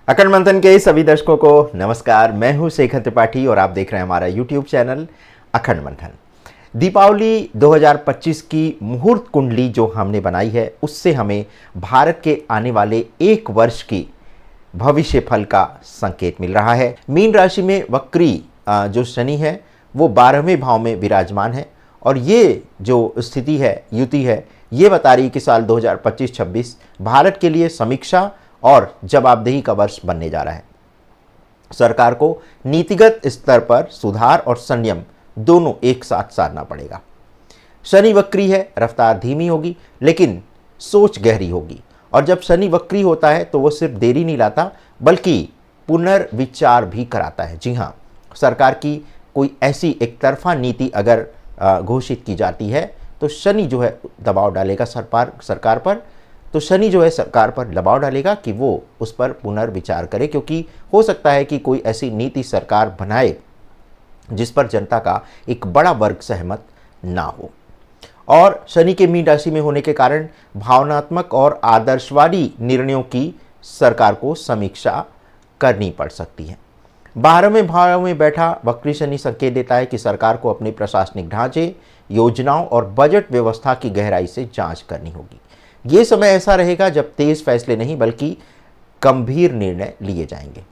अखंड मंथन के सभी दर्शकों को नमस्कार। मैं हूं शेखर त्रिपाठी और आप देख रहे हैं हमारा यूट्यूब चैनल अखंड मंथन। दीपावली 2025 की मुहूर्त कुंडली जो हमने बनाई है उससे हमें भारत के आने वाले एक वर्ष की भविष्य फल का संकेत मिल रहा है। मीन राशि में वक्री जो शनि है वो 12वें भाव में विराजमान है और ये जो स्थिति है, युति है, ये बता रही है कि साल 2025-26 भारत के लिए समीक्षा और जवाबदेही का वर्ष बनने जा रहा है। सरकार को नीतिगत स्तर पर सुधार और संयम दोनों एक साथ साधना पड़ेगा। शनि वक्री है, रफ्तार धीमी होगी लेकिन सोच गहरी होगी। और जब शनि वक्री होता है तो वो सिर्फ देरी नहीं लाता बल्कि पुनर्विचार भी कराता है। जी हाँ, सरकार की कोई ऐसी एक तरफा नीति अगर घोषित की जाती है तो शनि जो है दबाव डालेगा सरकार पर। तो शनि जो है सरकार पर दबाव डालेगा कि वो उस पर पुनर्विचार करे, क्योंकि हो सकता है कि कोई ऐसी नीति सरकार बनाए जिस पर जनता का एक बड़ा वर्ग सहमत ना हो। और शनि के मीन राशि में होने के कारण भावनात्मक और आदर्शवादी निर्णयों की सरकार को समीक्षा करनी पड़ सकती है। 12वें भाव में बैठा वक्री शनि संकेत देता है कि सरकार को अपने प्रशासनिक ढांचे, योजनाओं और बजट व्यवस्था की गहराई से जांच करनी होगी। ये समय ऐसा रहेगा जब तेज फैसले नहीं बल्कि गंभीर निर्णय लिए जाएंगे।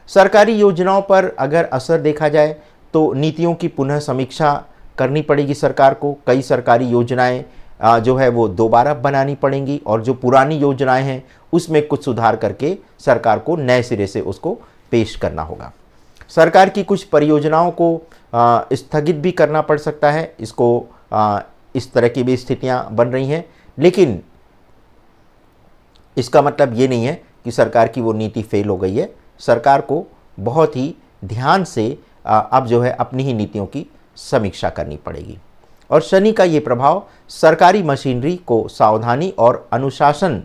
सरकारी योजनाओं पर अगर असर देखा जाए तो नीतियों की पुनः समीक्षा करनी पड़ेगी सरकार को। कई सरकारी योजनाएं जो है वो दोबारा बनानी पड़ेंगी और जो पुरानी योजनाएं हैं उसमें कुछ सुधार करके सरकार को नए सिरे से उसको पेश करना होगा। सरकार की कुछ परियोजनाओं को स्थगित भी करना पड़ सकता है। इस तरह की भी स्थितियां बन रही हैं, लेकिन इसका मतलब ये नहीं है कि सरकार की वो नीति फेल हो गई है। सरकार को बहुत ही ध्यान से अब जो है अपनी ही नीतियों की समीक्षा करनी पड़ेगी। और शनि का ये प्रभाव सरकारी मशीनरी को सावधानी और अनुशासन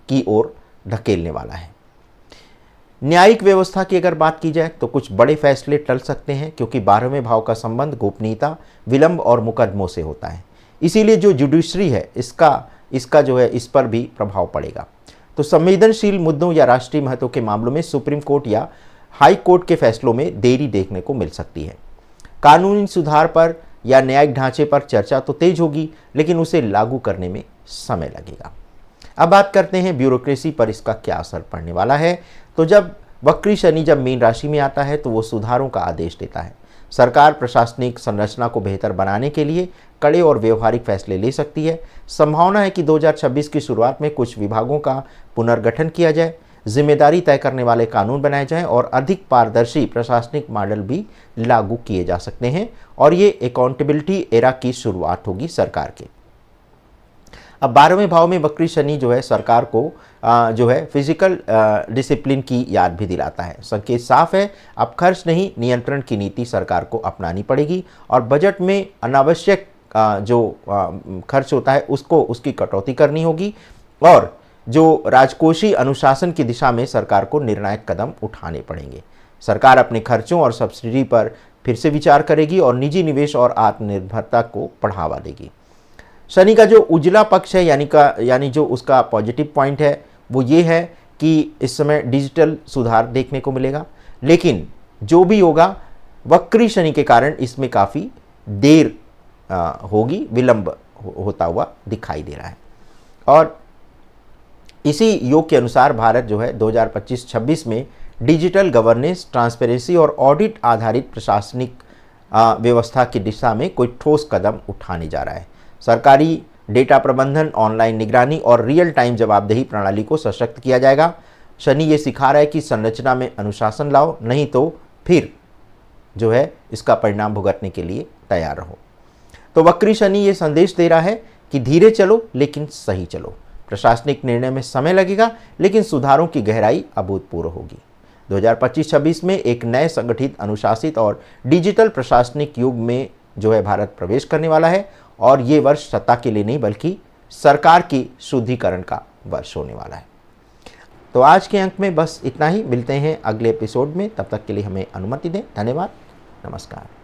की ओर धकेलने वाला है। न्यायिक व्यवस्था की अगर बात की जाए तो कुछ बड़े फैसले टल सकते हैं, क्योंकि 12वें भाव का संबंध गोपनीयता, विलंब और मुकदमों से होता है। इसीलिए जो जुडिशरी है इसका जो है इस पर भी प्रभाव पड़ेगा। तो संवेदनशील मुद्दों या राष्ट्रीय महत्व के मामलों में सुप्रीम कोर्ट या हाई कोर्ट के फैसलों में देरी देखने को मिल सकती है। कानूनी सुधार पर या न्यायिक ढांचे पर चर्चा तो तेज होगी, लेकिन उसे लागू करने में समय लगेगा। अब बात करते हैं ब्यूरोक्रेसी पर इसका क्या असर पड़ने वाला है। तो जब वक्री शनि जब मीन राशि में आता है तो वो सुधारों का आदेश देता है। सरकार प्रशासनिक संरचना को बेहतर बनाने के लिए कड़े और व्यवहारिक फैसले ले सकती है। संभावना है कि 2026 की शुरुआत में कुछ विभागों का पुनर्गठन किया जाए, जिम्मेदारी तय करने वाले कानून बनाए जाएं और अधिक पारदर्शी प्रशासनिक मॉडल भी लागू किए जा सकते हैं। और ये अकाउंटेबिलिटी एरा की शुरुआत होगी सरकार के। अब 12वें भाव में वक्री शनि जो है सरकार को जो है फिजिकल डिसिप्लिन की याद भी दिलाता है। संकेत साफ है, अब खर्च नहीं नियंत्रण की नीति सरकार को अपनानी पड़ेगी और बजट में अनावश्यक जो खर्च होता है उसकी कटौती करनी होगी और जो राजकोषीय अनुशासन की दिशा में सरकार को निर्णायक कदम उठाने पड़ेंगे। सरकार अपने खर्चों और सब्सिडी पर फिर से विचार करेगी और निजी निवेश और आत्मनिर्भरता को बढ़ावा देगी। शनि का जो उजला पक्ष है यानी जो उसका पॉजिटिव पॉइंट है वो ये है कि इस समय डिजिटल सुधार देखने को मिलेगा, लेकिन जो भी होगा वक्री शनि के कारण इसमें काफ़ी देर होगी, विलंब होता हुआ दिखाई दे रहा है। और इसी योग के अनुसार भारत जो है 2025-26 में डिजिटल गवर्नेंस, ट्रांसपेरेंसी और ऑडिट आधारित प्रशासनिक व्यवस्था की दिशा में कोई ठोस कदम उठाने जा रहा है। सरकारी डेटा प्रबंधन, ऑनलाइन निगरानी और रियल टाइम जवाबदेही प्रणाली को सशक्त किया जाएगा। शनि ये सिखा रहा है कि संरचना में अनुशासन लाओ, नहीं तो फिर जो है इसका परिणाम भुगतने के लिए तैयार रहो। तो वक्री शनि ये संदेश दे रहा है कि धीरे चलो लेकिन सही चलो। प्रशासनिक निर्णय में समय लगेगा लेकिन सुधारों की गहराई अभूतपूर्व होगी। 2025-26 में एक नए संगठित, अनुशासित और डिजिटल प्रशासनिक युग में जो है भारत प्रवेश करने वाला है और ये वर्ष सत्ता के लिए नहीं बल्कि सरकार की शुद्धिकरण का वर्ष होने वाला है। तो आज के अंक में बस इतना ही। मिलते हैं अगले एपिसोड में, तब तक के लिए हमें अनुमति दें। धन्यवाद, नमस्कार।